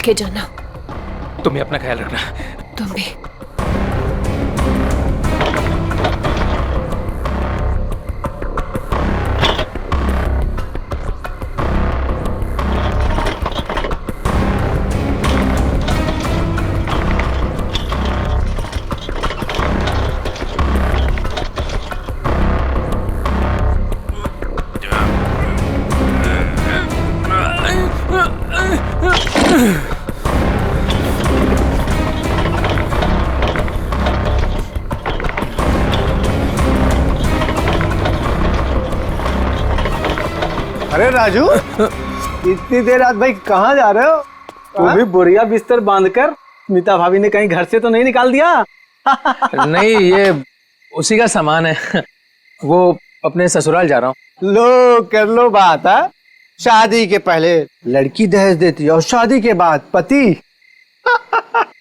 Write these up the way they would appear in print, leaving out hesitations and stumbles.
के जाना। तुम्हें अपना ख्याल रखना। तुम भी। अरे राजू, इतनी देर रात भाई कहाँ जा रहे हो? वो भी बोरिया बिस्तर बांधकर। मीता भाभी ने कहीं घर से तो नहीं निकाल दिया? नहीं, ये उसी का सामान है। वो अपने ससुराल जा रहा हूँ। लो कर लो बात। है शादी के पहले लड़की दहेज देती और शादी के बाद पति।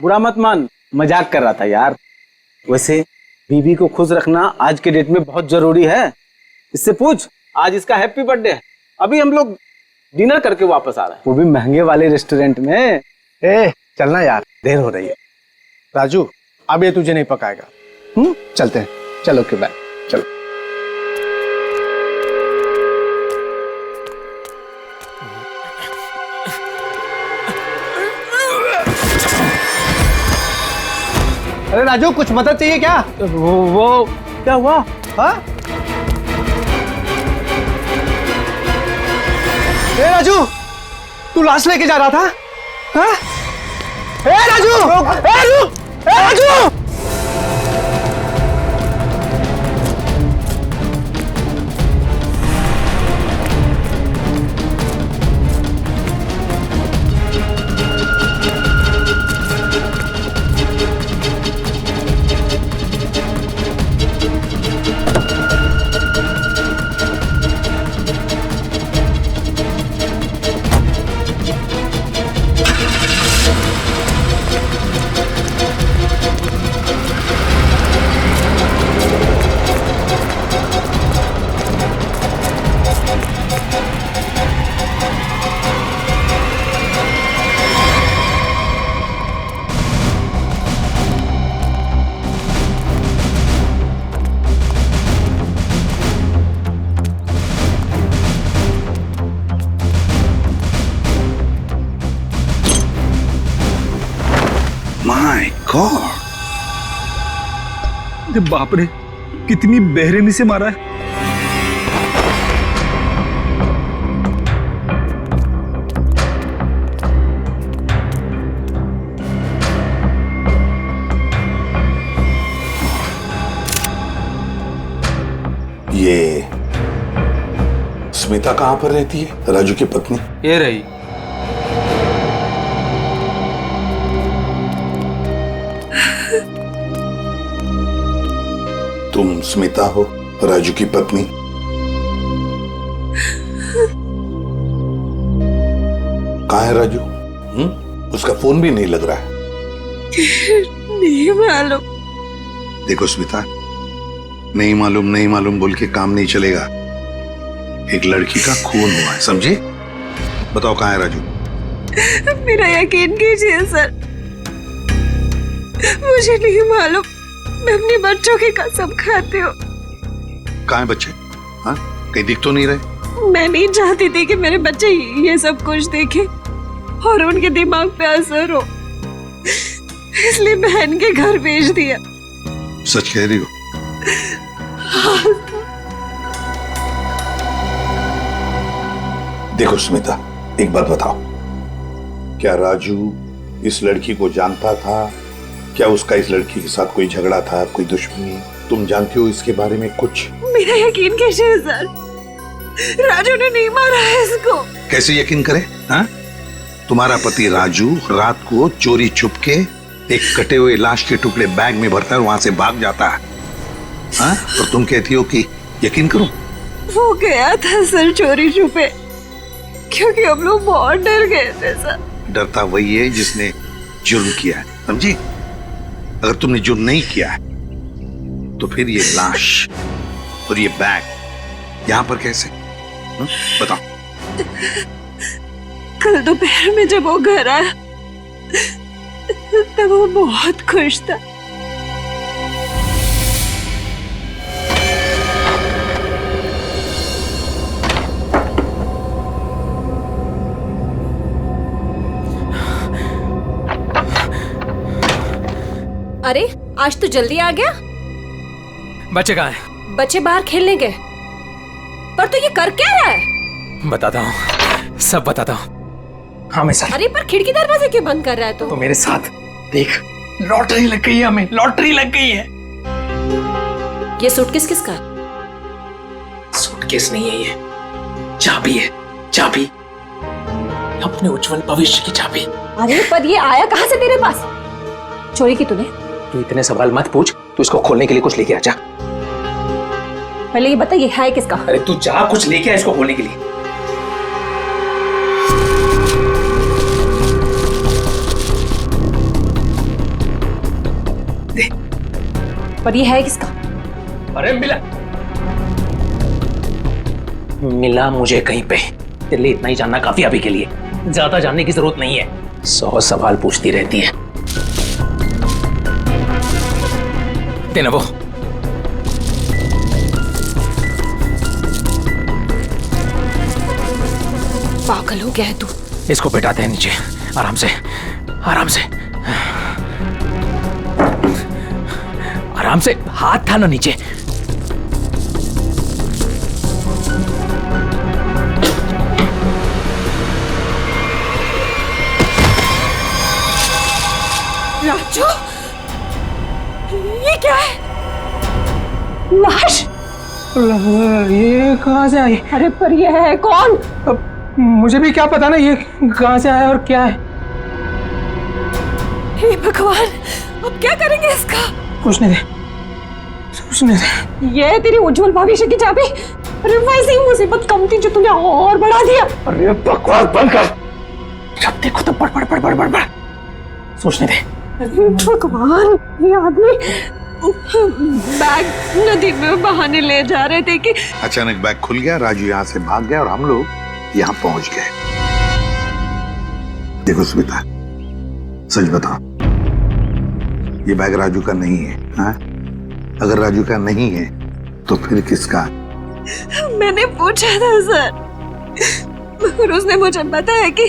बुरा मत मान, मजाक कर रहा था यार। वैसे बीवी को खुश रखना आज के डेट में बहुत जरूरी है। इससे पूछ, आज इसका हैप्पी बर्थडे है। अभी हम लोग डिनर करके वापस आ रहे हैं, वो भी महंगे वाले रेस्टोरेंट में। चलना यार, देर हो रही है। राजू, अब ये तुझे नहीं पकाएगा। चलते हैं। चलो के बाय। चलो। अरे राजू, कुछ मदद चाहिए क्या? वो क्या हुआ? हाँ? ए राजू, तू लाश लेके जा रहा था? हाँ? ए राजू! ए राजू! ए राजू! गॉड, बाप रे, कितनी बेरहमी से मारा है। ये स्मिता कहां पर रहती है, राजू की पत्नी? ये रही। तुम स्मिता हो, राजू की पत्नी? कहाँ है राजू? उसका फोन भी नहीं लग रहा है। नहीं मालूम। देखो स्मिता, नहीं मालूम बोल के काम नहीं चलेगा। एक लड़की का खून हुआ है, समझे? बताओ कहाँ है राजू? मेरा यकीन कीजिए सर, मुझे नहीं मालूम। मैं अपने बच्चों की कसम खाती हूँ। कहाँ है बच्चे? हाँ, कहीं दिख तो नहीं रहे? मैं नहीं चाहती थी कि मेरे बच्चे ये सब कुछ देखें और उनके दिमाग पे असर हो, इसलिए बहन के घर भेज दिया। सच कह रही हो? देखो स्मिता, एक बात बताओ, क्या राजू इस लड़की को जानता था? क्या उसका इस लड़की के साथ कोई झगड़ा था, कोई दुश्मनी? तुम जानती हो इसके बारे में कुछ? मेरा यकीन कीजिए सर, राजू ने नहीं मारा है इसको। कैसे यकीन करे? हाँ? तुम्हारा पति राजू रात को चोरी छुप के एक कटे हुए लाश के टुकड़े बैग में भरता है और वहां से भाग जाता है। हाँ? और तुम कहती हो कि यकीन करो? वो गया था सर चोरी छुपे, क्योंकि हम लोग बहुत डर गए थे सर। डरता वही है जिसने जुर्म किया है, समझी? अगर तुमने जुर्म नहीं किया है तो फिर ये लाश और ये बैग यहाँ पर कैसे? बताओ। कल दोपहर में जब वो घर आया तब वो बहुत खुश था। अरे आज तो जल्दी आ गया। बच्चे कहाँ हैं? बच्चे बाहर खेलने गए। पर तो ये कर क्या रहा है? बताता हूँ, सब बताता हूँ। हाँ मैं सर। अरे पर खिड़की दरवाजे क्यों बंद कर रहा है तो मेरे साथ देख, लॉटरी लग गई है, हमें लॉटरी लग गई है। ये सूटकेस किसका? सूटकेस नहीं है, ये चाबी है, चाबी, अपने उज्जवल भविष्य की चाबी। अरे पर ये आया कहाँ से तेरे पास? चोरी की तूने? तू इतने सवाल मत पूछ, तू इसको खोलने के लिए कुछ लेके आ जा। पहले ये बता ये है किसका? अरे तू जा, कुछ लेके आ इसको खोलने के लिए। दे। पर ये है किसका? अरे मिला मुझे कहीं पे। तेरे लिए इतना ही जानना काफी अभी के लिए, ज्यादा जानने की जरूरत नहीं है। 100 सवाल पूछती रहती है। देना वो। पागल हो गया है तू। इसको बैठाते हैं नीचे, आराम से, आराम से, आराम से। हाथ था ना नीचे। राजू, ये क्या है? लाश? ये कहाँ से आई? अरे पर ये है कौन? अब मुझे भी क्या पता ना ये कहाँ से आया और क्या है। हे भगवान, अब क्या करेंगे इसका? पूछने दे, पूछने दे। ये है तेरी उज्जवल भविष्य की चाबी। अरे वैसे ही मुसीबत कम थी जो तूने और बढ़ा दिया। अरे बकवास बंद कर, जब देखो तो बड़ बड़ बड़ बड़ बड़ बड़। सोचने दे। भगवान, ये आदमी बैग नदी में बहाने ले जा रहे थे कि अचानक बैग खुल गया, राजू यहाँ से भाग गया और हम लोग यहाँ पहुंच गए। देखो स्मिता, सच बताओ, ये बैग राजू का नहीं है? हाँ? अगर राजू का नहीं है तो फिर किसका? मैंने पूछा था सर, मगर उसने मुझे बताया कि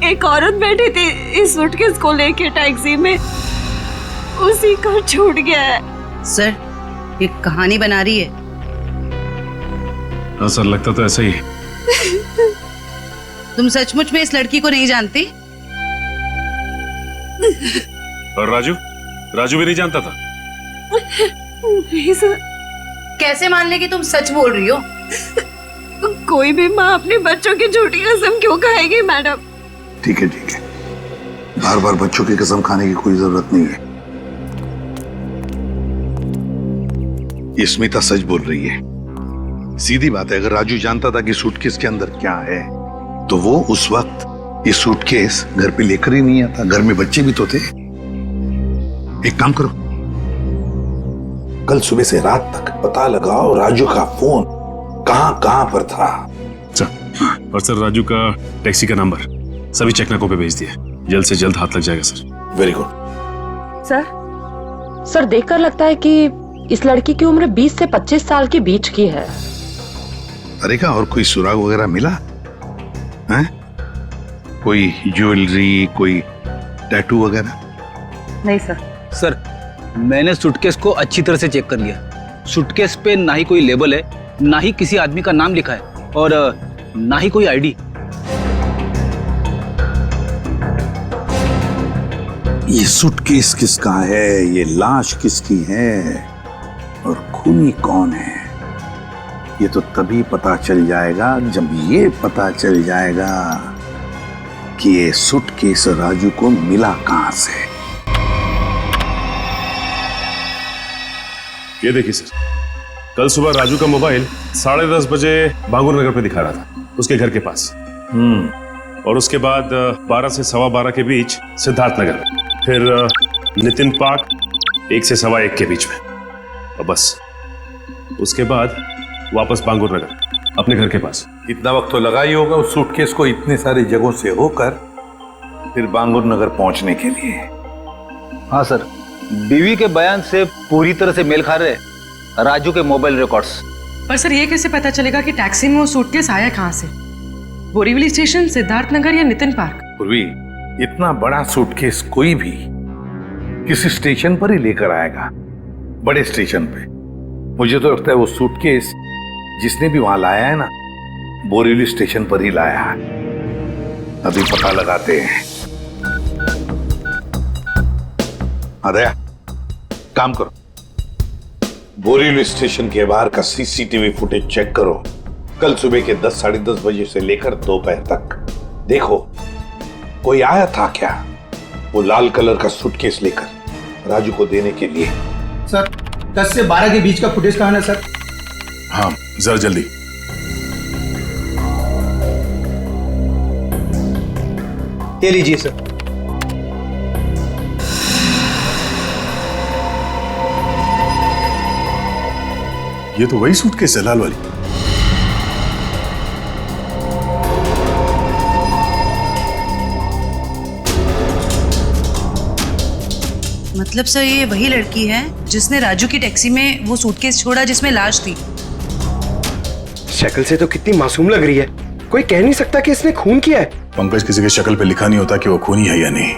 एक औरत बैठी थी इस सूटकेस को लेके टैक्सी में, उसी का छूट गया है। सर, ये कहानी बना रही है। हाँ सर, लगता तो ऐसा ही है। तुम सचमुच में इस लड़की को नहीं जानती? और राजू भी नहीं जानता था? नहीं सर। कैसे मान ले कि तुम सच बोल रही हो? कोई भी माँ अपने बच्चों की झूठी कसम क्यों खाएगी मैडम? ठीक है, बार बार बच्चों की कसम खाने की कोई जरूरत नहीं है। ये स्मिता सच बोल रही है। सीधी बात है, अगर राजू जानता था कि सूटकेस के अंदर क्या है तो वो उस वक्त ये सूटकेस घर पे लेकर ही नहीं आता। घर में बच्चे भी तो थे। एक काम करो, कल सुबह से रात तक पता लगाओ राजू का फोन कहां पर था। सर, और सर राजू का टैक्सी का नंबर सभी चेकनाकों पे भेज दिया। जल्द से जल्द हाथ लग जाएगा सर। Very good. सर देखकर लगता है कि इस लड़की की उम्र 20 से 25 साल के बीच की है। अरे का और कोई सुराग वगैरह मिला है? कोई ज्वेलरी, कोई टैटू वगैरह? नहीं सर। सर, मैंने सूटकेस को अच्छी तरह से चेक कर लिया। सूटकेस पे ना ही कोई लेबल है, ना ही किसी आदमी का नाम लिखा है और ना ही कोई आईडी। ये सूटकेस किसका है, ये लाश किसकी है और खूनी कौन है, ये तो तभी पता चल जाएगा जब ये पता चल जाएगा कि ये सूटकेस राजू को मिला कहां से। ये देखिए सर, कल सुबह राजू का मोबाइल 10:30 बजे बांगुर नगर पे दिखा रहा था, उसके घर के पास। और उसके बाद 12 से 12:15 के बीच सिद्धार्थ नगर में, फिर नितिन पार्क 1 से 1:15 के बीच में, और बस उसके बाद वापस बांगुर नगर अपने घर के पास। इतना वक्त तो लगा ही होगा उस सूटकेस को इतने सारी जगहों से होकर फिर बांगुर नगर पहुंचने के लिए। हाँ सर, बीवी के बयान से पूरी तरह से मेल खा रहे राजू के मोबाइल रिकॉर्ड्स। पर सर, ये कैसे पता चलेगा कि टैक्सी में वो सूटकेस आया कहाँ से? बोरीवली स्टेशन, सिद्धार्थ नगर या नितिन पार्क? पूर्वी, इतना बड़ा सूटकेस कोई भी किसी स्टेशन पर ही लेकर आएगा, बड़े स्टेशन पे। मुझे तो लगता है वो सूटकेस जिसने भी वहां लाया है ना, बोरीवली स्टेशन पर ही लाया है। अभी पता लगाते हैं। अरे काम करो, बोरीवली स्टेशन के बाहर का सीसीटीवी फुटेज चेक करो। कल सुबह के 10, 10:30 बजे से लेकर दोपहर तक देखो कोई आया था क्या वो लाल कलर का सूटकेस लेकर राजू को देने के लिए। सर, 10 से 12 के बीच का फुटेज कहां है सर? हाँ, जरा जल्दी। ये लीजिए सर। ये तो वही सूटकेस है, लाल वाली। मतलब सर, ये वही लड़की है जिसने राजू की टैक्सी में वो सूटकेस छोड़ा जिसमें लाश थी। शक्ल से तो कितनी मासूम लग रही है, कोई कह नहीं सकता कि इसने खून किया है। पंकज, किसी की शक्ल पे लिखा नहीं होता कि वो खूनी है या नहीं।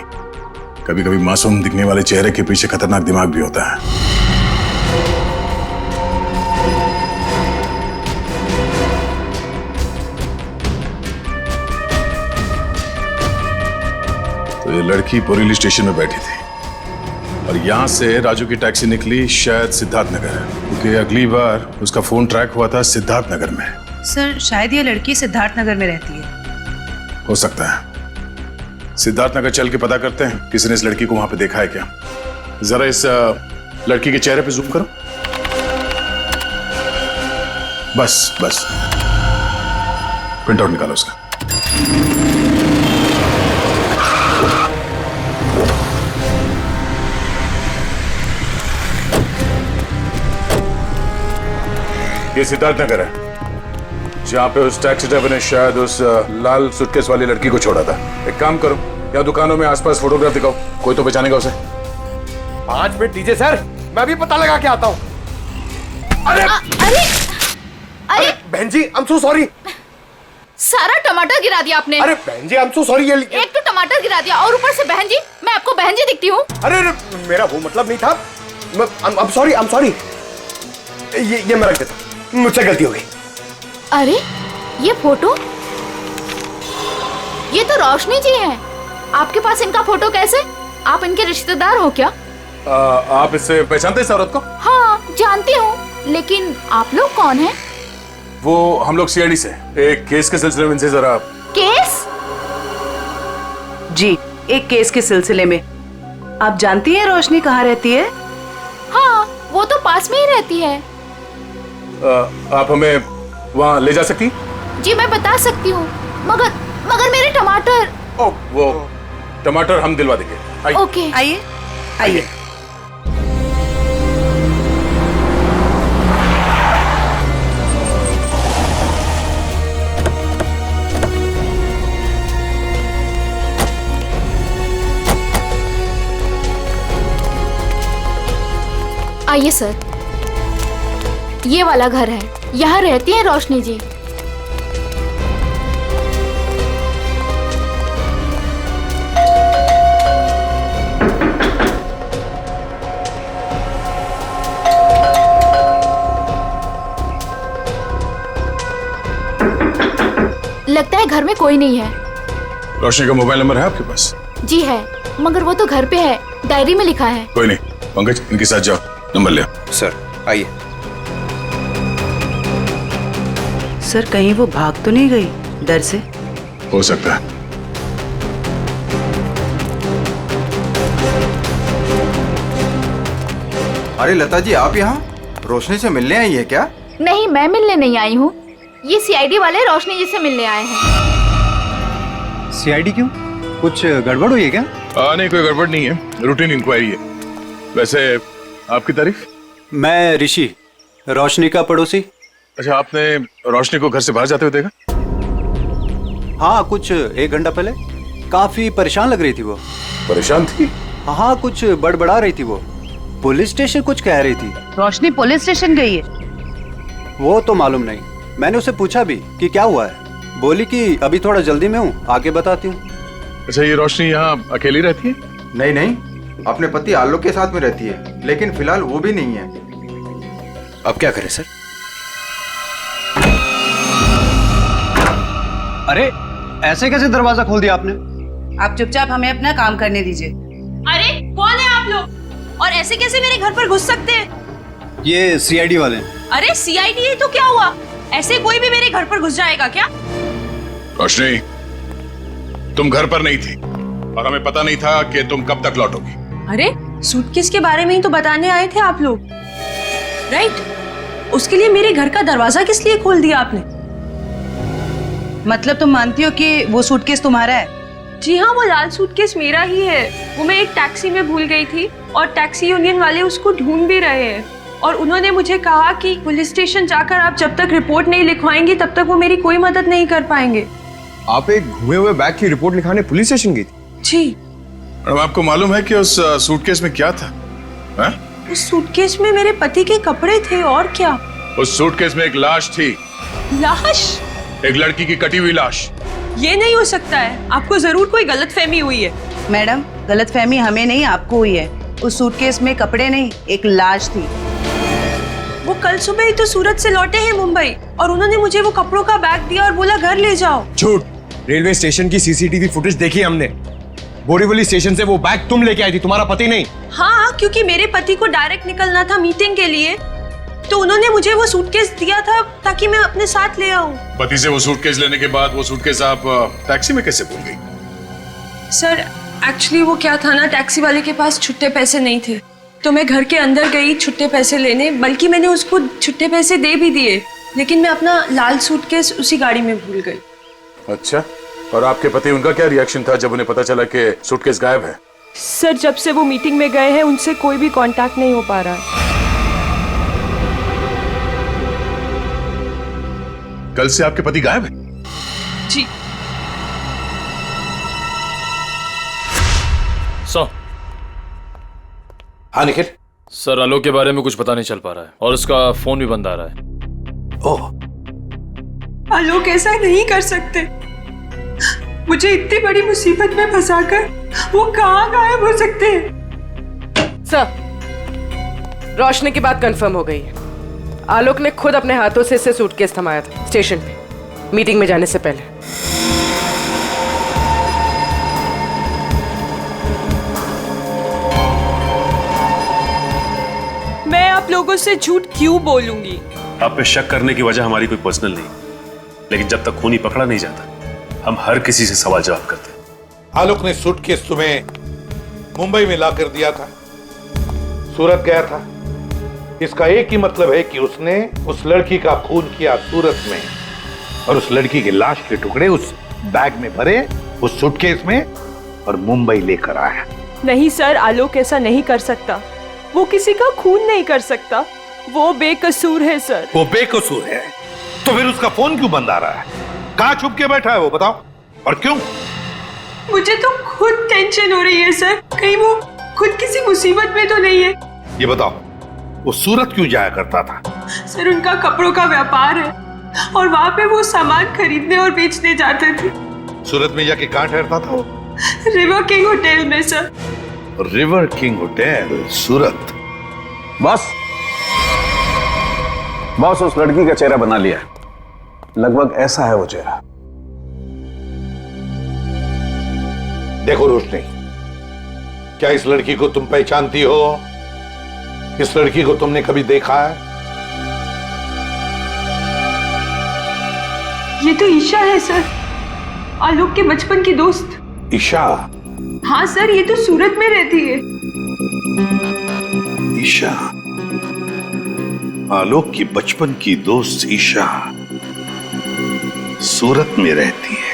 कभी कभी मासूम दिखने वाले चेहरे के पीछे खतरनाक दिमाग भी होता है। तो ये लड़की बोरीवली स्टेशन में बैठी थी और यहाँ से राजू की टैक्सी निकली शायद सिद्धार्थ नगर, क्योंकि अगली बार उसका फोन ट्रैक हुआ था सिद्धार्थ नगर में। सर, शायद ये लड़की सिद्धार्थ नगर में रहती है। हो सकता है। सिद्धार्थ नगर चल के पता करते हैं किसी ने इस लड़की को वहां पे देखा है क्या। जरा इस लड़की के चेहरे पे जूम करो। बस प्रिंट आउट निकालो उसका। ये सिद्धार्थ नगर है जहाँ पे उस टैक्सी ड्राइवर ने शायद उस लाल सूटकेस वाली लड़की को छोड़ा था। एक काम करो, या दुकानों में आसपास फोटोग्राफ दिखाओ, कोई तो पहचानेगा उसे। 5 मिनट दीजिए सर, मैं भी पता लगा के आता हूँ। अरे अरे बहन जी, आई एम सो सॉरी। सारा टमाटर गिरा दिया आपने। अरे बहन जी, आई एम सो सॉरी। एक तो टमाटर गिरा दिया और ऊपर से बहन जी, मैं आपको बहन जी दिखती हूँ? अरे मेरा वो मतलब नहीं था। I'm sorry। ये मैं रख देता, मुझसे गलती हो गई। अरे ये फोटो, ये तो रोशनी जी हैं। आपके पास इनका फोटो कैसे? आप इनके रिश्तेदार हो क्या? आप इससे पहचानते हैं इस औरत को? हाँ जानती हूँ, लेकिन आप लोग कौन हैं? वो हम लोग सीआईडी से एक केस के सिलसिले में इनसे जरा। केस? जी, एक केस के सिलसिले में। आप जानती हैं रोशनी कहाँ रहती है? हाँ, वो तो पास में ही रहती है। आप हमें वहाँ ले जा सकती? जी मैं बता सकती हूँ, मगर मेरे टमाटर। ओ, वो टमाटर हम दिलवा देंगे। आइए। ओके आइए आइए। आइए सर, ये वाला घर है, यहाँ रहती है रोशनी जी। लगता है घर में कोई नहीं है। रोशनी का मोबाइल नंबर है आपके पास? जी है, मगर वो तो घर पे है, डायरी में लिखा है। कोई नहीं, पंकज इनके साथ जाओ, नंबर ले। सर आइए। सर कहीं वो भाग तो नहीं गई डर से? हो सकता है। अरे लता जी, आप यहाँ रोशनी से मिलने आई है क्या? नहीं, मैं मिलने नहीं आई हूँ, ये सीआईडी वाले रोशनी जी से मिलने आए हैं। सीआईडी क्यों? कुछ गड़बड़ हुई है क्या? नहीं, कोई गड़बड़ नहीं है, रूटीन इंक्वायरी है। वैसे आपकी तारीफ? मैं ऋषि, रोशनी का पड़ोसी। अच्छा, आपने रोशनी को घर से बाहर जाते हुए देखा? हाँ, कुछ 1 घंटा पहले। काफी परेशान लग रही थी वो। परेशान थी? हाँ, कुछ बड़बड़ा रही थी वो। पुलिस स्टेशन कुछ कह रही थी। रोशनी पुलिस स्टेशन गई है? वो तो मालूम नहीं, मैंने उसे पूछा भी कि क्या हुआ है। बोली कि अभी थोड़ा जल्दी में हूँ, आगे बताती हूँ। अच्छा, ये रोशनी यहाँ अकेली रहती है? नहीं, अपने पति आलोक के साथ में रहती है, लेकिन फिलहाल वो भी नहीं है। अब क्या करें सर? अरे ऐसे कैसे दरवाजा खोल दिया आपने? आप चुपचाप हमें अपना काम करने दीजिए। अरे कौन है आप लोग, और ऐसे कैसे मेरे घर पर घुस सकते हैं? ये सीआईडी वाले हैं। अरे सीआईडी है तो क्या हुआ, ऐसे कोई भी मेरे घर पर घुस जाएगा क्या? रोशनी, तुम घर पर नहीं थी और हमें पता नहीं था कि तुम कब तक लौटोगी। अरे सूटकेस के बारे में ही तो बताने आए थे आप लोग, राइट? उसके लिए मेरे घर का दरवाजा किस लिए खोल दिया आपने? मतलब तुम मानती हो कि वो सूटकेस तुम्हारा है? जी हाँ, वो लाल सूटकेस मेरा ही है। वो मैं एक टैक्सी में भूल गई थी और टैक्सी यूनियन वाले उसको ढूंढ भी रहे हैं, और उन्होंने मुझे कहा कि पुलिस स्टेशन जाकर आप जब तक रिपोर्ट नहीं लिखवाएंगी तब तक वो मेरी कोई मदद नहीं कर पाएंगे। आप एक घुमे हुए बैग की रिपोर्ट लिखाने पुलिस स्टेशन गई थी? जी। मैडम, आपको मालूम है कि उस सूटकेस में क्या था? है? उस सूटकेस में मेरे पति के कपड़े थे, और क्या? उस सूटकेस में एक लाश थी। लाश? एक लड़की की कटी हुई लाश। ये नहीं हो सकता है, आपको जरूर कोई गलतफहमी हुई है। मैडम, गलतफहमी हमें नहीं आपको हुई है। उस सूटकेस में कपड़े नहीं, एक लाश थी। वो कल सुबह ही तो सूरत से लौटे हैं मुंबई, और उन्होंने मुझे वो कपड़ों का बैग दिया और बोला घर ले जाओ। झूठ। रेलवे स्टेशन की सीसीटीवी फुटेज देखी हमने। बोरीवली स्टेशन से वो बैग तुम लेके आई थी, तुम्हारा पति नहीं। हाँ, क्योंकि मेरे पति को डायरेक्ट निकलना था मीटिंग के लिए, तो उन्होंने मुझे वो सूटकेस दिया था ताकि मैं अपने साथ ले आऊं। पति से वो सूटकेस लेने के बाद वो सूटकेस आप टैक्सी में कैसे भूल गई? सर एक्चुअली वो क्या था ना, टैक्सी वाले के पास छुट्टे पैसे नहीं थे, तो मैं घर के अंदर गई छुट्टे पैसे लेने, बल्कि मैंने उसको छुट्टे पैसे दे भी दिए, लेकिन मैं अपना लाल सूटकेस उसी गाड़ी में भूल गई। अच्छा, और आपके पति, उनका क्या रिएक्शन था जब उन्हें पता चला कि सूटकेस गायब है? सर जब से वो मीटिंग में गए हैं उनसे कोई भी कांटेक्ट नहीं हो पा रहा है। कल से आपके पति गायब है? जी। हाँ निखिल। सर, आलोक के बारे में कुछ पता नहीं चल पा रहा है और उसका फोन भी बंद आ रहा है। ओह, आलोक ऐसा नहीं कर सकते। मुझे इतनी बड़ी मुसीबत में फंसाकर वो कहाँ गायब हो सकते हैं? सर, रोशनी की बात कंफर्म हो गई है। आलोक ने खुद अपने हाथों से इसे सूटकेस थमाया था स्टेशन पे, मीटिंग में जाने से पहले। मैं आप लोगों से झूठ क्यों बोलूंगी? आप पे शक करने की वजह हमारी कोई पर्सनल नहीं, लेकिन जब तक खूनी पकड़ा नहीं जाता हम हर किसी से सवाल जवाब करते हैं। आलोक ने सूटकेस तुम्हें मुंबई में ला कर दिया था, सूरत गया था। इसका एक ही मतलब है कि उसने उस लड़की का खून किया सूरत में, और उस लड़की की लाश के टुकड़े उस बैग में भरे, उस सूटकेस में, और मुंबई लेकर आया। नहीं सर, आलोक ऐसा नहीं कर सकता। वो किसी का खून नहीं कर सकता। वो बेकसूर है सर। वो बेकसूर है तो फिर उसका फोन क्यों बंद आ रहा है? कहाँ छुप के बैठा है वो, बताओ, और क्यों? मुझे तो खुद टेंशन हो रही है सर, कहीं वो खुद किसी मुसीबत में तो नहीं है। ये बताओ, वो सूरत क्यों जाया करता था? सर, उनका कपड़ों का व्यापार है और वहाँ पे वो सामान खरीदने और बेचने जाते थे। सूरत में जाके कहाँ ठहरता था वो? रिवर किंग होटल में सर। रिवर किंग होटल, सूरत। बॉस उस लड़की का चेहरा बना लिया, लगभग ऐसा है वो चेहरा। देखो रोशनी, क्या इस लड़की को तुम पहचानती हो? इस लड़की को तुमने कभी देखा है? ये तो ईशा है सर, आलोक के बचपन की दोस्त। ईशा? हाँ सर, ये तो सूरत में रहती है। ईशा, आलोक की बचपन की दोस्त ईशा सूरत में रहती है।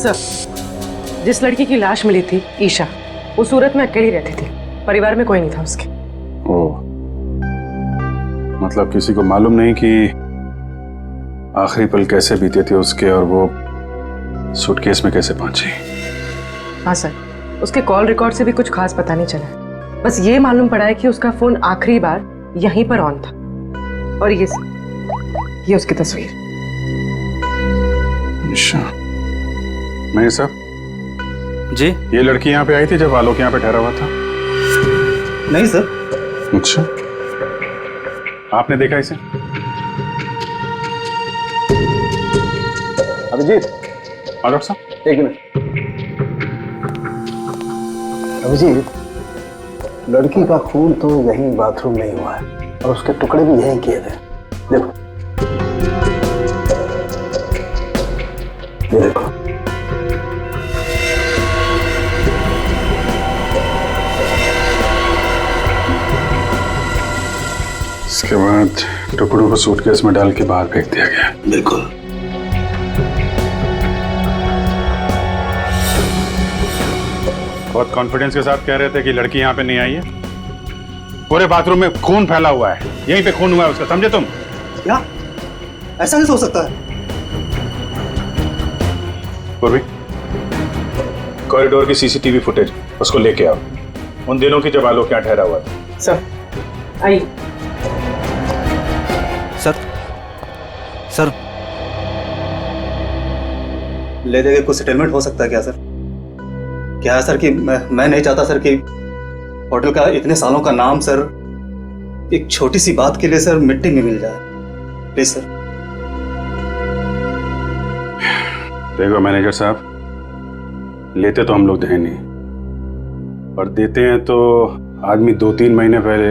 सर, जिस लड़की की लाश मिली थी ईशा, वो सूरत में अकेली रहती थी, परिवार में कोई नहीं था उसके। ओह, मतलब किसी को मालूम नहीं कि आखिरी पल कैसे बीते थे उसके और वो सूटकेस में कैसे पहुंची। हाँ सर, उसके कॉल रिकॉर्ड से भी कुछ खास पता नहीं चला। बस ये मालूम पड़ा है कि उसका फोन आखिरी बार यहीं पर ऑन था। और ये उसकी तस्वीर। मैं साहब जी, ये लड़की यहाँ पे आई थी जब आलोक यहाँ पे ठहरा हुआ था? नहीं सर। अच्छा, आपने देखा इसे? अभिजीत, डॉक्टर साहब एक मिनट। अभिजीत, लड़की का खून तो यहीं बाथरूम में ही हुआ है और उसके टुकड़े भी यहीं किए थे। देखो, ये देखो। इसके बाद टुकड़ों को सूटकेस में डाल के बाहर फेंक दिया गया। बिल्कुल। बहुत कॉन्फिडेंस के साथ कह रहे थे कि लड़की यहाँ पे नहीं आई है। पूरे बाथरूम में खून फैला हुआ है, यहीं पे खून हुआ है उसका, समझे तुम? क्या? ऐसा कैसे हो सकता है? पूर्वी, कॉरिडोर की सीसीटीवी फुटेज उसको लेके आओ, उन दिनों की जब आलोक यहाँ ठहरा हुआ था। सर, आई। सर, ले जाके कुछ सेटलमेंट हो सकता है क्या सर? क्या है सर कि मैं नहीं चाहता सर कि होटल का इतने सालों का नाम सर एक छोटी सी बात के लिए सर मिट्टी में मिल जाए। Please sir. देखो मैनेजर साहब, लेते तो हम लोग हैं नहीं, और देते हैं तो आदमी 2-3 महीने पहले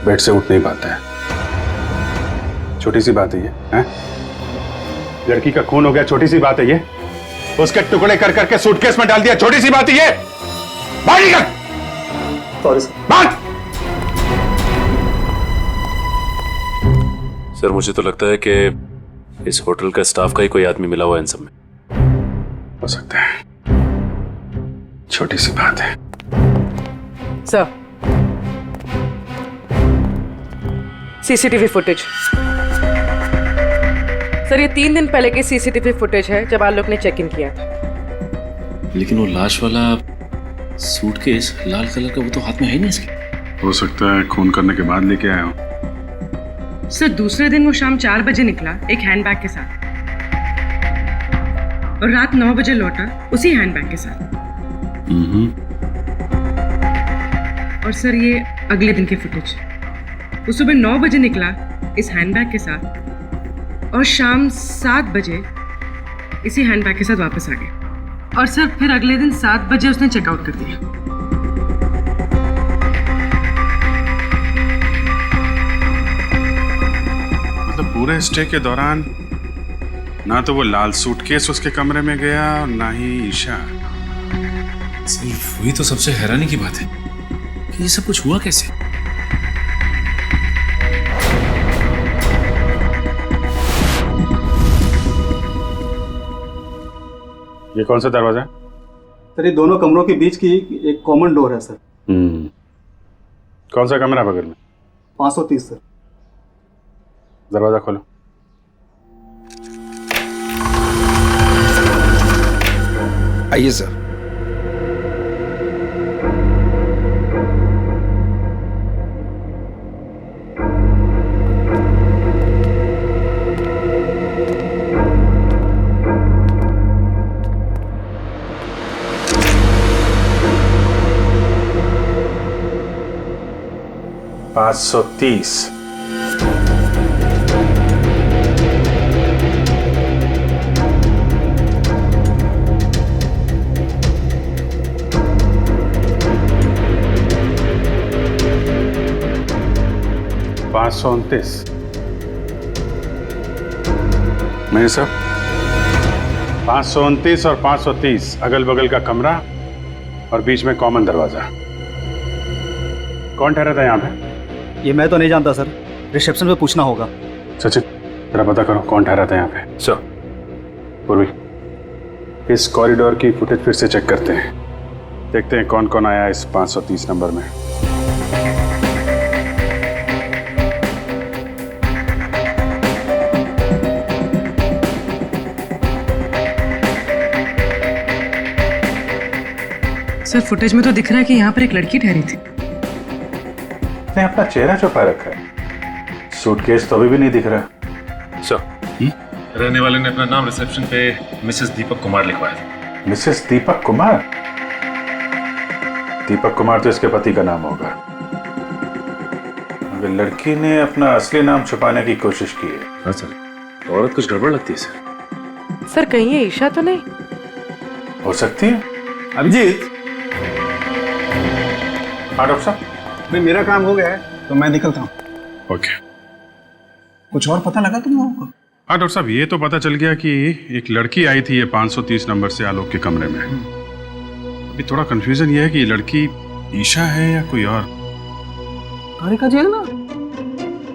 बेड से उठ नहीं पाता है। छोटी सी बात है ये, हैं? लड़की का खून हो गया, छोटी सी बात है ये। उसके टुकड़े कर करके सूटकेस में डाल दिया, छोटी सी बात है ये। बाहर निकल। Sorry sir. बात। सर मुझे तो लगता है कि इस होटल का स्टाफ का ही कोई आदमी मिला हुआ है इन सब में। हो सकता है, छोटी सी बात है। Sir, CCTV footage. सर ये 3 दिन पहले की सीसीटीवी फुटेज है जब आलोक ने चेक इन किया था। लेकिन वो लाश वाला सूटकेस लाल कलर का, वो तो हाथ में है ही नहीं इसके। हो सकता है खून करने के बाद लेके आया हूं। सर दूसरे दिन वो शाम 4 बजे निकला एक हैंडबैग के साथ और रात 9 बजे लौटा उसी हैंडबैग के साथ। और सर ये अगले दिन की फुटेज, वो सुबह 9 बजे निकला इस हैंडबैग के साथ और शाम 7 बजे इसी हैंडबैग के साथ वापस आ गया। और सर फिर अगले दिन 7 बजे उसने चेकआउट कर दिया। मतलब पूरे स्टे के दौरान ना तो वो लाल सूटकेस उसके कमरे में गया और ना ही ईशा। सिर्फ वही तो सबसे हैरानी की बात है कि ये सब कुछ हुआ कैसे। ये कौन सा दरवाजा है? सर ये दोनों कमरों के बीच की एक कॉमन डोर है सर। कौन सा कमरा बगल में? 530 सर। दरवाजा खोलो। आइए सर। पाँच 530। मेरे सब 529 और 530 अगल बगल का कमरा और बीच में कॉमन दरवाजा। कौन ठहरा था यहाँ पे? ये मैं तो नहीं जानता सर, रिसेप्शन पे पूछना होगा। सचिन जरा पता करो कौन ठहरा था यहाँ पे। सर। पूर्वी, इस कॉरिडोर की फुटेज फिर से चेक करते हैं, देखते हैं कौन कौन आया इस 530 नंबर में। सर फुटेज में तो दिख रहा है कि यहाँ पर एक लड़की ठहरी थी। उसने अपना चेहरा छुपा रखा है, सूटकेस तो अभी भी नहीं दिख रहा। सर, रहने वाले ने अपना नाम रिसेप्शन पे मिसेस दीपक कुमार लिखवाया था। मिसेस दीपक कुमार? दीपक कुमार तो इसके पति का नाम होगा। अगर लड़की ने अपना असली नाम छुपाने की कोशिश की है। हाँ सर, औरत कुछ गड़बड़ लगती है सर। सर कहीं ये ईशा तो नहीं? हो सकती है। अभिजीत। हाँ डॉक्टर साहब। भाई मेरा काम हो गया है तो मैं निकलता हूँ। ओके। कुछ और पता लगा तुम लोगों को? हाँ डॉक्टर साहब, ये तो पता चल गया कि एक लड़की आई थी ये 530 नंबर से आलोक के कमरे में। अभी थोड़ा कंफ्यूजन ये है कि ये लड़की ईशा है या कोई और। तारिका जी है ना,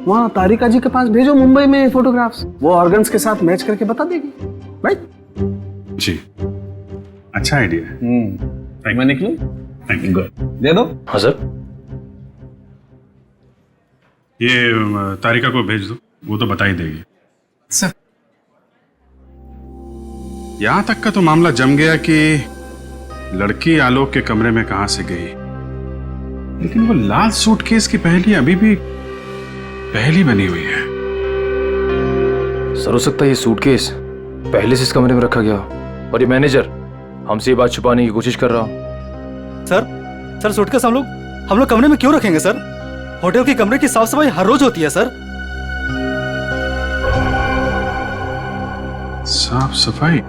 वहाँ तारिका जी के पास भेजो मुंबई में फोटोग्राफ्स, वो ऑर्गन्स के साथ मैच करके बता देगी। राइट? जी, अच्छा आइडिया है। मैं निकलूं? Thank you. दे दो। हाँ सर। ये तारिका को भेज दो, वो तो बता ही देगी। सर यहां तक का तो मामला जम गया कि लड़की आलोक के कमरे में कहां से गई, लेकिन वो लाल सूटकेस की पहेली अभी भी पहेली बनी हुई है। सर हो सकता है ये सूटकेस पहले से इस कमरे में रखा गया और ये मैनेजर हमसे ये बात छुपाने की कोशिश कर रहा हो। सर सूटकेस हम लोग कमरे में क्यों रखेंगे सर? होटल के कमरे की साफ सफाई हर रोज होती है सर। साफ सफाई?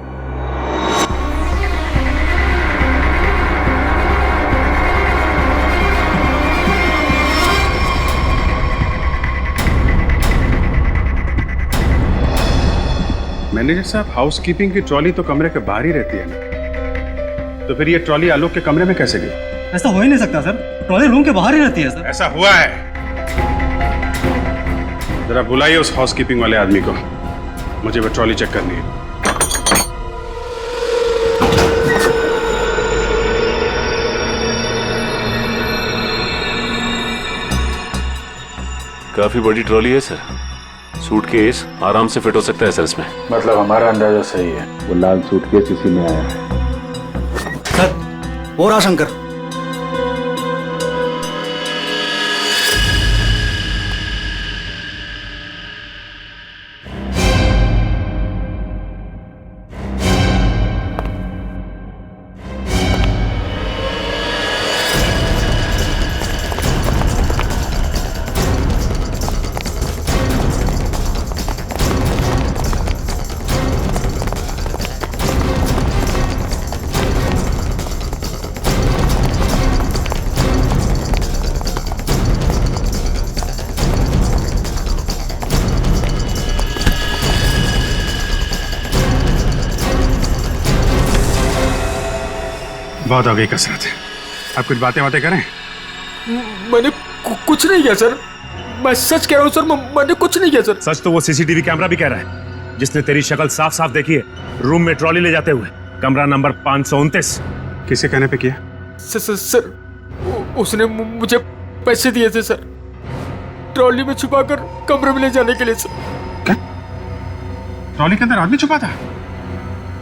मैनेजर साहब, हाउसकीपिंग की ट्रॉली तो कमरे के बाहर ही रहती है ना, तो फिर ये ट्रॉली आलोक के कमरे में कैसे गई? ऐसा हो ही नहीं सकता सर, ट्रॉली रूम के बाहर ही रहती है सर। ऐसा हुआ है। जरा बुलाइए उस हाउसकीपिंग वाले आदमी को, मुझे वो ट्रॉली चेक करनी है। काफी बड़ी ट्रॉली है सर, सूटकेस आराम से फिट हो सकता है सर इसमें। मतलब हमारा अंदाजा सही है, वो लाल सूटकेस इसी में आया है। सर वो रहा शंकर। बहुत हो गई कसरत, आप कुछ बातें करें। मैंने कुछ नहीं किया सर, मैं सच कह रहा हूँ सर, मैंने कुछ नहीं किया सर। सच तो वो सीसीटीवी कैमरा भी कह रहा है, जिसने तेरी शक्ल साफ साफ देखी है रूम में ट्रॉली ले जाते हुए, कमरा नंबर 529। किसे कहने पे किया? सर उसने मुझे पैसे दिए थे सर, ट्रॉली में छुपाकर कमरे में ले जाने के लिए सर। क्या? ट्रॉली के अंदर आदमी छुपा था?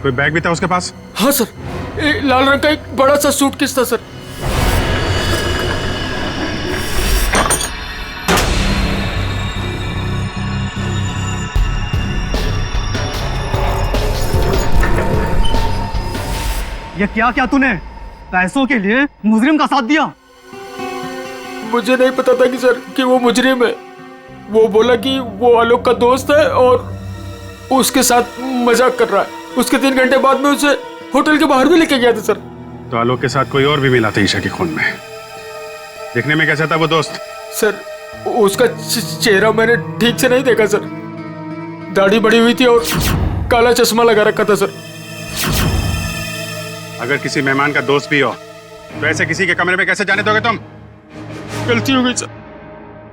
कोई बैग भी था उसके पास? हाँ सर, लाल रंग का एक बड़ा सा सूटकेस था सर। ये क्या क्या तूने पैसों के लिए मुजरिम का साथ दिया? मुझे नहीं पता था कि सर कि वो मुजरिम है। वो बोला कि वो आलोक का दोस्त है और उसके साथ मजाक कर रहा है। उसके 3 घंटे बाद में उसे होटल के बाहर भी लेके गया था सर। तो आलोक के साथ कोई और भी मिला था ईशा के खून में? देखने में कैसा था वो दोस्त? सर उसका चेहरा मैंने ठीक से नहीं देखा सर, दाढ़ी बड़ी हुई थी और काला चश्मा लगा रखा था सर। अगर किसी मेहमान का दोस्त भी हो तो ऐसे किसी के कमरे में कैसे जाने दोगे तुम? गलती हो गई सर।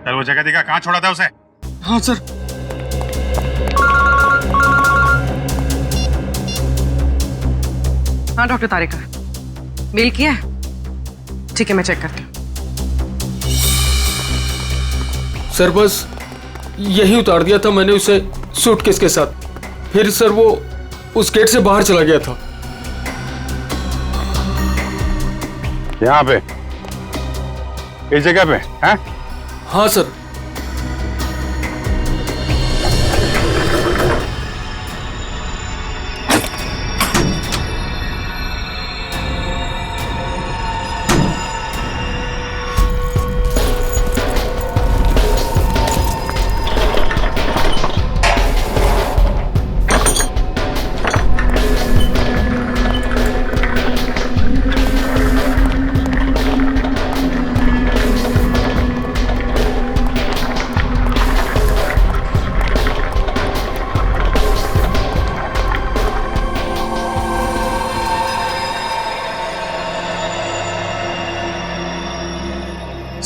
कल वो जगह दिखा, कहाँ छोड़ा था उसे? हाँ सर। हाँ डॉक्टर तारिका, मेल किया है? ठीक है, मैं चेक करती हूँ। सर बस यही उतार दिया था मैंने उसे सूटकेस के साथ, फिर सर वो उस गेट से बाहर चला गया था। यहाँ पे, इस जगह पे? हैं? हाँ सर।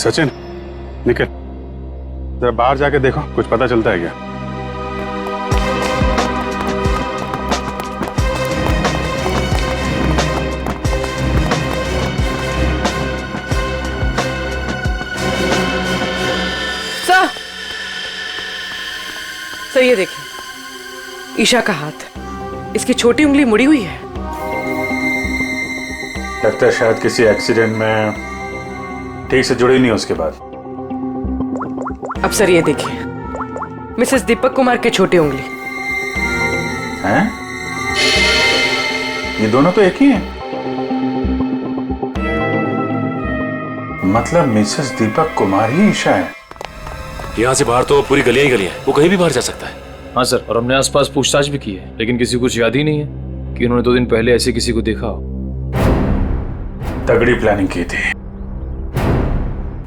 सचिन, निकल, जरा बाहर जाके देखो, कुछ पता चलता है क्या? सर ये देखिए, ईशा का हाथ, इसकी छोटी उंगली मुड़ी हुई है। लगता है शायद किसी एक्सीडेंट में ठीक से जुड़ी नहीं उसके बाद। अब सर ये देखिए, मिसेस दीपक कुमार के छोटी उंगली। हैं? ये दोनों तो एक ही हैं। मतलब मिसेस दीपक कुमार ही ईशा है। यहाँ से बाहर तो पूरी गलियां ही गलियां हैं, वो कहीं भी बाहर जा सकता है। हाँ सर, और हमने आसपास पूछताछ भी की है, लेकिन किसी को कुछ याद ही नहीं है कि उन्होंने 2 दिन पहले ऐसे किसी को देखा हो। तगड़ी प्लानिंग की थी।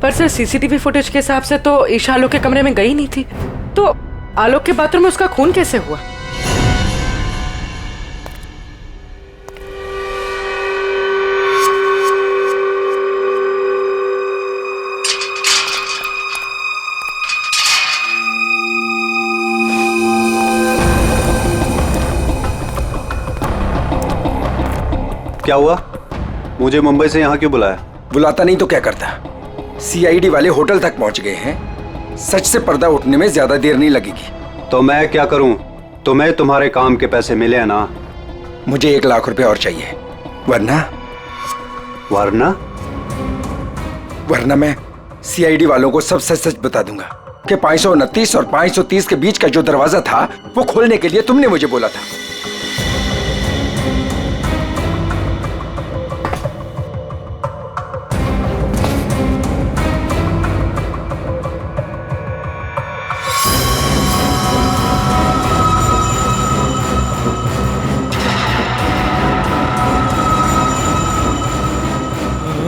पर सर सीसीटीवी फुटेज के हिसाब से तो ईशा आलोक के कमरे में गई नहीं थी, तो आलोक के बाथरूम में उसका खून कैसे हुआ? क्या हुआ? मुझे मुंबई से यहाँ क्यों बुलाया? बुलाता नहीं तो क्या करता? सीआईडी वाले होटल तक पहुंच गए हैं। सच से पर्दा उठने में ज्यादा देर नहीं लगेगी। तो मैं क्या करूं? तुम्हें तुम्हारे काम के पैसे मिले हैं ना? मुझे 1 लाख रुपए और चाहिए, वरना वरना मैं सीआईडी वालों को सब सच सच बता दूंगा कि 529 और 530 के बीच का जो दरवाजा था वो खोलने के लिए तुमने मुझे बोला था।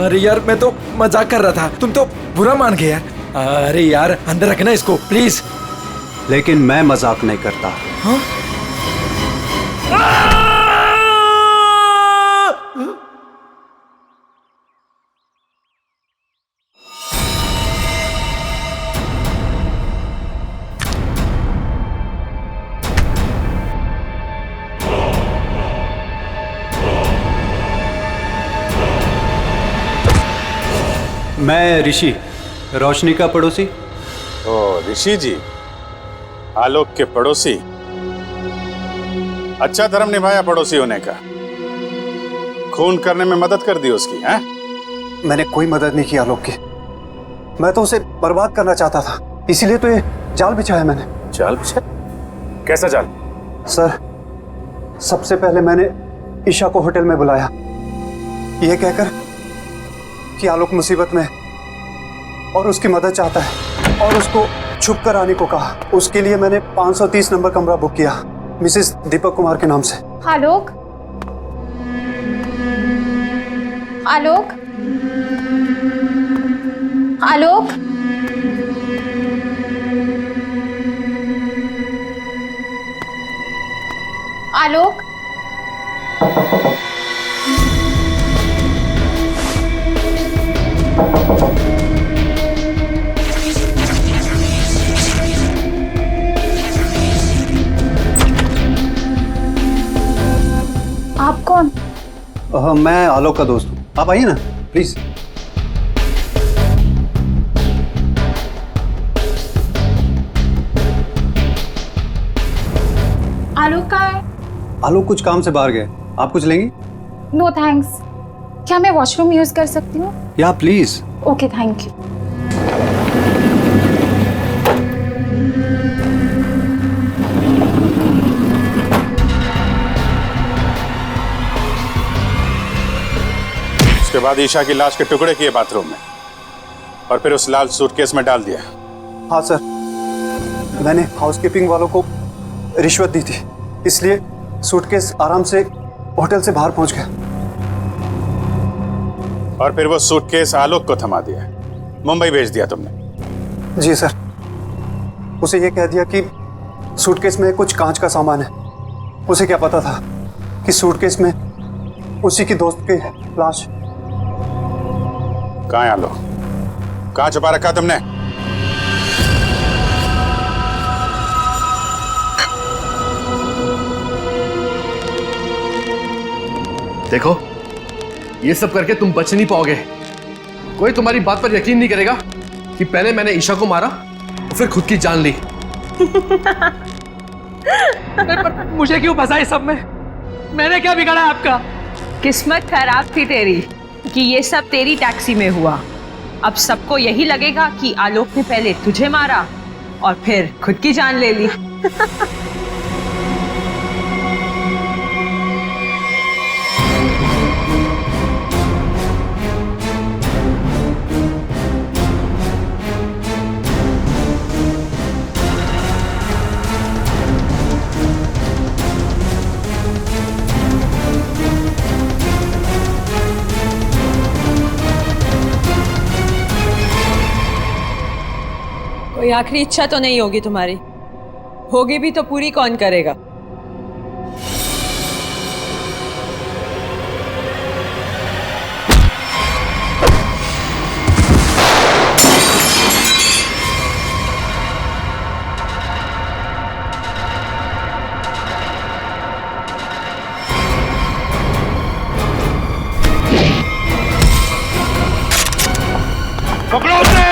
अरे यार, मैं तो मजाक कर रहा था, तुम तो बुरा मान गए यार। अरे यार, अंदर रखना इसको प्लीज। लेकिन मैं मजाक नहीं करता। हाँ? मैं ऋषि, रोशनी का पड़ोसी। ओ ऋषि जी, आलोक के पड़ोसी। अच्छा धर्म निभाया पड़ोसी होने का। खून करने में मदद कर दी उसकी, हैं? मैंने कोई मदद नहीं की आलोक की। मैं तो उसे बर्बाद करना चाहता था, इसीलिए तो ये जाल बिछाया मैंने। जाल बिछाया? कैसा जाल? सर, सबसे पहले मैंने ईशा को होटल में बुलाया, ये कहकर कि आलोक मुसीबत में और उसकी मदद चाहता है, और उसको छुप कर आने को कहा। उसके लिए मैंने 530 नंबर कमरा बुक किया मिसेस दीपक कुमार के नाम से। आलोक, आलोक, आलोक, आलोक, आप कौन? मैं आलोक का दोस्त हूँ, आप आइए ना प्लीज। आलोक कहाँ है? आलोक कुछ काम से बाहर गए, आप कुछ लेंगी? No thanks. क्या मैं वॉशरूम यूज कर सकती हूँ? या प्लीज। Okay, thank you. उसके बाद ईशा की लाश के टुकड़े किए बाथरूम में और फिर उस लाल सूटकेस में डाल दिया। हाँ सर, मैंने हाउसकीपिंग वालों को रिश्वत दी थी, इसलिए सूटकेस आराम से होटल से बाहर पहुंच गया। और फिर वो सूटकेस आलोक को थमा दिया, मुंबई भेज दिया तुमने? जी सर, उसे ये कह दिया कि सूटकेस में कुछ कांच का सामान है। उसे क्या पता था कि सूटकेस में उसी की दोस्त की लाश। कहाँ है आलोक? कहाँ छुपा रखा तुमने? देखो, ये सब करके तुम बच नहीं पाओगे। कोई तुम्हारी बात पर यकीन नहीं करेगा कि पहले मैंने ईशा को मारा और फिर खुद की जान ली। पर मुझे क्यों फंसा इस सब में? मैंने क्या बिगाड़ा आपका? किस्मत खराब थी तेरी कि ये सब तेरी टैक्सी में हुआ। अब सबको यही लगेगा कि आलोक ने पहले तुझे मारा और फिर खुद की जान ले ली। कोई आखिरी इच्छा तो नहीं होगी तुम्हारी? होगी भी तो पूरी कौन करेगा? पकड़ो उसे।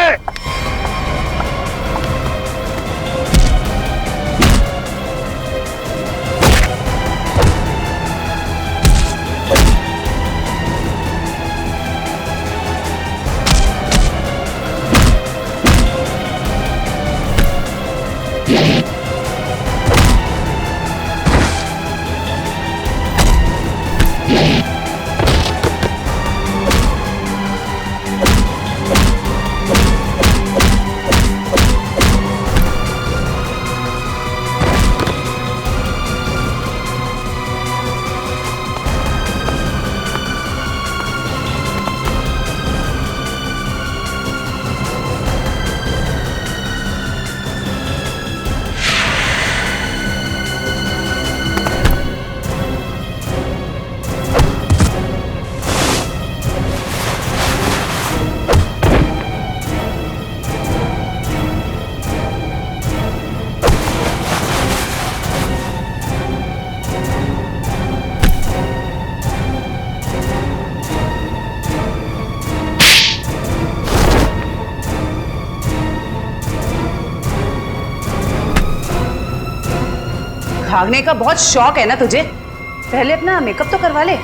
भागने का बहुत शौक है ना तुझे? पहले अपना मेकअप तो करवा ले।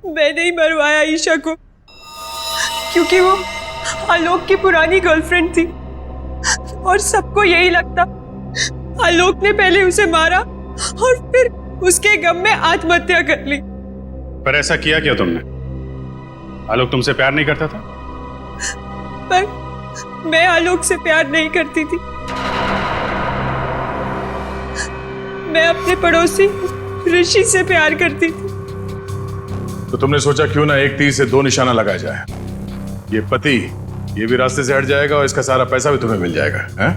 मैं नहीं मरवाया ईशा को, क्योंकि वो आलोक की पुरानी गर्लफ्रेंड थी और सबको यही लगता आलोक ने पहले उसे मारा और फिर उसके गम में आत्महत्या कर ली। पर ऐसा किया क्या तुमने? आलोक तुमसे प्यार नहीं करता था? पर मैं आलोक से प्यार नहीं करती थी। मैं अपने पड़ोसी ऋषि से प्यार करती थी। तो तुमने सोचा क्यों ना एक तीर से दो निशाना लगाया जाए। ये पति ये भी रास्ते से हट जाएगा और इसका सारा पैसा भी तुम्हें मिल जाएगा। हैं?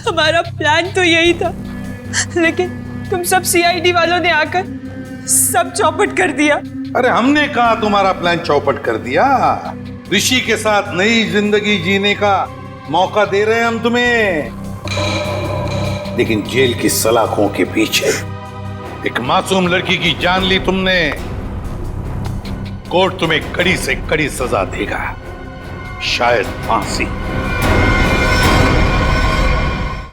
हमारा प्लान तो यही था, लेकिन तुम सब सीआईडी वालों ने आकर सब चौपट कर दिया। अरे हमने कहा तुम्हारा प्लान चौपट कर दिया। ऋषि के साथ नई जिंदगी जीने का मौका दे रहे हैं हम तुम्हें, लेकिन जेल की सलाखों के पीछे एक मासूम लड़की की जान ली तुमने। कोर्ट तुम्हें कड़ी से कड़ी सजा देगा, शायद फांसी।